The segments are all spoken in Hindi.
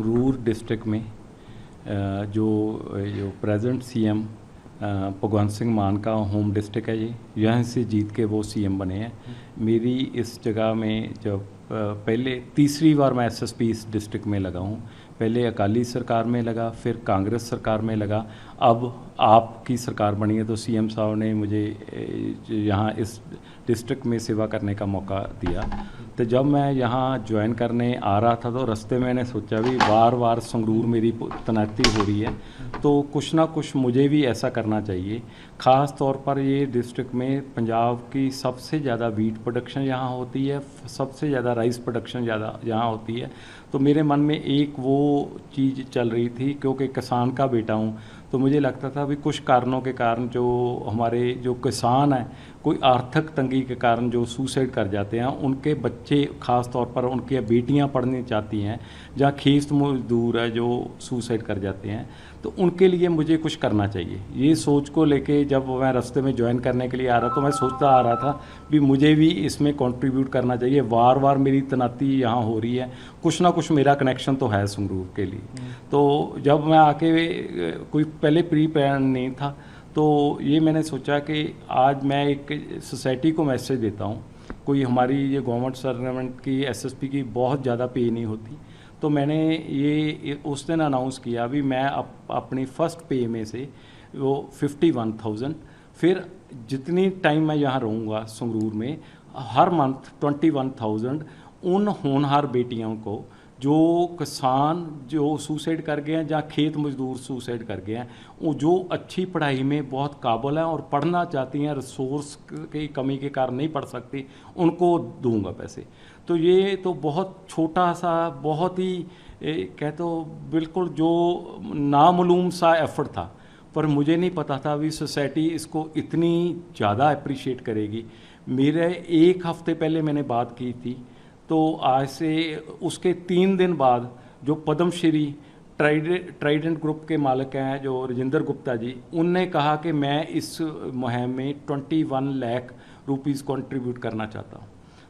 संगरूर डिस्ट्रिक्ट में जो जो प्रेजेंट सीएम भगवंत सिंह मान का होम डिस्ट्रिक्ट है ये, यहाँ से जीत के वो सीएम बने हैं। मेरी इस जगह में जब पहले तीसरी बार मैं एसएसपी इस डिस्ट्रिक्ट में लगा हूँ। पहले अकाली सरकार में लगा, फिर कांग्रेस सरकार में लगा, अब आपकी सरकार बनी है तो सीएम साहब ने मुझे यहाँ इस डिस्ट्रिक्ट में सेवा करने का मौका दिया। तो जब मैं यहाँ ज्वाइन करने आ रहा था तो रास्ते में मैंने सोचा भी बार बार संगरूर मेरी तैनाती हो रही है तो कुछ ना कुछ मुझे भी ऐसा करना चाहिए। ख़ास तौर पर ये डिस्ट्रिक्ट में पंजाब की सबसे ज़्यादा वीट प्रोडक्शन यहाँ होती है, सबसे ज़्यादा राइस प्रोडक्शन ज़्यादा यहाँ होती है। तो मेरे मन में एक वो चीज़ चल रही थी, क्योंकि किसान का बेटा हूँ तो मुझे लगता था भी कुछ कारणों के कारण जो हमारे जो किसान हैं, कोई आर्थिक तंगी के कारण जो सुसाइड कर जाते हैं, उनके बच्चे ख़ास तौर पर उनकी बेटियां पढ़नी चाहती हैं, जहाँ खेत मजदूर है जो सुसाइड कर जाते हैं, तो उनके लिए मुझे कुछ करना चाहिए। ये सोच को लेके जब मैं रास्ते में ज्वाइन करने के लिए आ रहा तो मैं सोचता आ रहा था भी मुझे भी इसमें कंट्रीब्यूट करना चाहिए। बार बार मेरी तैनाती यहाँ हो रही है, कुछ ना कुछ मेरा कनेक्शन तो है संगरूर के लिए। तो जब मैं आके कोई पहले प्री प्लान नहीं था तो ये मैंने सोचा कि आज मैं एक सोसाइटी को मैसेज देता हूँ। कोई हमारी ये गवर्नमेंट सर्वेंट की एसएसपी की बहुत ज़्यादा पे नहीं होती, तो मैंने ये उस दिन अनाउंस किया भी मैं अपनी फ़र्स्ट पे में से वो 51,000, फिर जितनी टाइम मैं यहाँ रहूँगा संगरूर में, हर मंथ 21,000 उन होनहार बेटियों को जो किसान जो सुसाइड कर गए हैं, जहाँ खेत मजदूर सुसाइड कर गए हैं, वो जो अच्छी पढ़ाई में बहुत काबिल हैं और पढ़ना चाहती हैं, रिसोर्स की कमी के कारण नहीं पढ़ सकती, उनको दूंगा पैसे। तो ये तो बहुत छोटा सा, बहुत ही कह तो बिल्कुल जो नामालूम सा एफर्ट था, पर मुझे नहीं पता था भी सोसाइटी इसको इतनी ज़्यादा अप्रिशिएट करेगी। मेरे एक हफ़्ते पहले मैंने बात की थी, तो आज से उसके 3 दिन बाद जो पद्मश्री ट्राइडेंट ग्रुप के मालिक हैं जो राजेंद्र गुप्ता जी, उनने कहा कि मैं इस मुहिम में 21 लाख रुपीज़ कंट्रीब्यूट करना चाहता हूँ।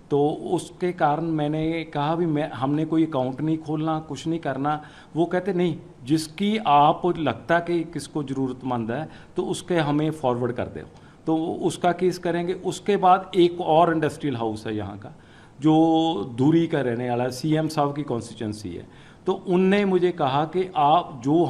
तो उसके कारण मैंने कहा भी हमने कोई अकाउंट नहीं खोलना, कुछ नहीं करना। वो कहते नहीं, जिसकी आप लगता कि किसको ज़रूरतमंद है तो उसके हमें फॉरवर्ड कर दो, तो उसका केस करेंगे। उसके बाद एक और इंडस्ट्रियल हाउस है यहाँ का जो दूरी का रहने वाला सीएम साहब की कॉन्स्टिट्यूंसी है, तो उनने मुझे कहा कि आप जो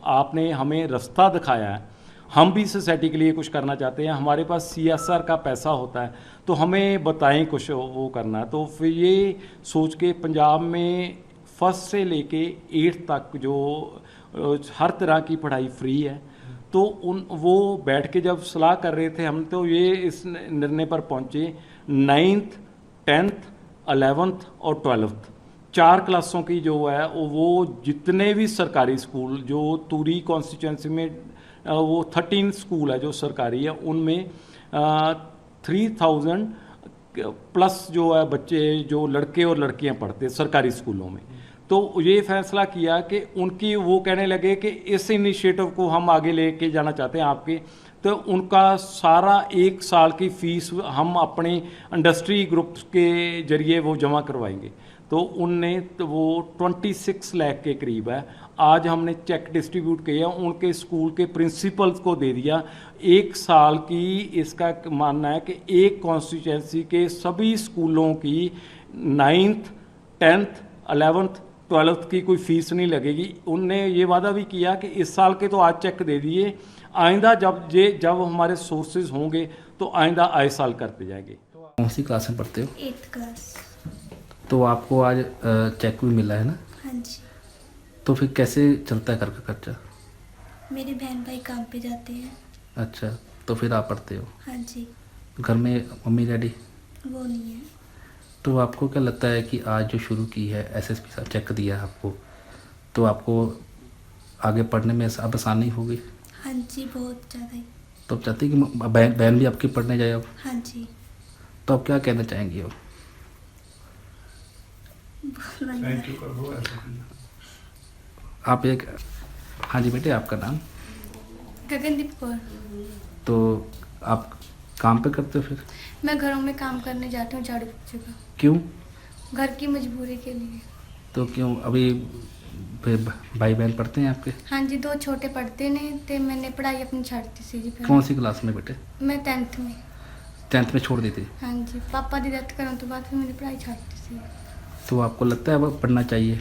आपने हमें रास्ता दिखाया है, हम भी सोसाइटी के लिए कुछ करना चाहते हैं, हमारे पास सीएसआर का पैसा होता है, तो हमें बताएं कुछ वो करना। तो फिर ये सोच के पंजाब में 1st से लेके 8th तक जो हर तरह की पढ़ाई फ्री है, तो वो बैठ के जब सलाह कर रहे थे हम, तो ये इस निर्णय पर पहुँचे 9th 10th 11th और 12th 4 क्लासों की जो है वो जितने भी सरकारी स्कूल जो तूरी कॉन्स्टिट्यूंसी में वो 13 स्कूल है जो सरकारी है, उनमें 3,000 प्लस जो है बच्चे जो लड़के और लड़कियां पढ़ते सरकारी स्कूलों में। तो ये फैसला किया कि उनकी, वो कहने लगे कि इस इनिशिएटिव को हम आगे लेके जाना चाहते हैं आपके, तो उनका सारा 1 साल की फ़ीस हम अपने इंडस्ट्री ग्रुप के जरिए वो जमा करवाएंगे। तो उनने तो वो 26 लाख के करीब है। आज हमने चेक डिस्ट्रीब्यूट किया, उनके स्कूल के प्रिंसिपल्स को दे दिया। 1 साल की इसका मानना है कि एक कॉन्स्टिट्यूंसी के सभी स्कूलों की 9th 10th 11th 12th की कोई फ़ीस नहीं लगेगी। उनने ये वादा भी किया कि इस साल के तो आज चेक दे दिए, आइंदा जब हमारे सोर्सेज होंगे तो आइंदा आए साल करते जाएंगे। कौन सी क्लास में पढ़ते हो? 8th class. तो आपको आज चेक भी मिला है ना? हाँ जी। तो फिर कैसे चलता है घर का खर्चा? मेरे बहन भाई काम पे जाते हैं। अच्छा, तो फिर आप पढ़ते हो? हाँ जी। घर में मम्मी डैडी? वो नहीं है। तो आपको क्या लगता है कि आज जो शुरू की है एसएसपी साहब, चेक दिया है आपको, तो आपको आगे पढ़ने में अब आसानी होगी? हाँ जी, बहुत ज़्यादा ही। तो आप चाहती कि बहन भी आपकी पढ़ने जाए अब? हाँ जी। तो आप क्या कहना चाहेंगी अब? आप एक, हाँ जी बेटे, आपका नाम? गगनदीप कौर। तो आप काम पे करते हो फिर? मैं घरों में काम करने जाती हूँ, झाड़ू पोछे का। क्यों? घर की मजबूरी के लिए। तो क्यों अभी फिर भाई बहन पढ़ते हैं आपके? हाँ जी, 2 छोटे पढ़ते ने ते मैंने पढ़ाई अपनी छाड़ती सी जी फिर। कौन सी क्लास में बेटे? मैं 10th में। 10th में छोड़ दी थी। हाँ जी, पापा की डेथ करने तो बाद फिर मैंने पढ़ाई छाड़ती सी। तो आपको लगता है अब पढ़ना चाहिए?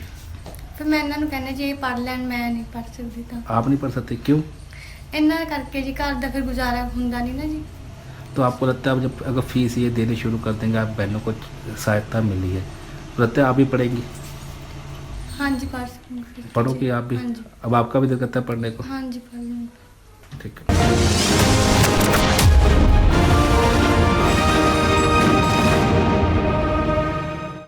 फिर मैं इन्हों कहना जी ये पढ़ लैन, मैं नहीं पढ़ सकती था। आप नहीं पढ़ सकते, क्यों? इन्ना करके जी घर का फिर गुजारा हुंदा नहीं ना जी। तो आपको लगता है अब जब अगर फीस ये देनी शुरू कर देंगे, आप बहनों को सहायता मिली है, तो लगता है आप भी पढ़ेंगी? हाँ जी, पढ़ सकूँगी फिर। पढ़ोगे आप भी? हाँ जी। अब आपका भी दिल करता है पढ़ने को? हाँ जी, पढ़ लूँगी। ठीक है।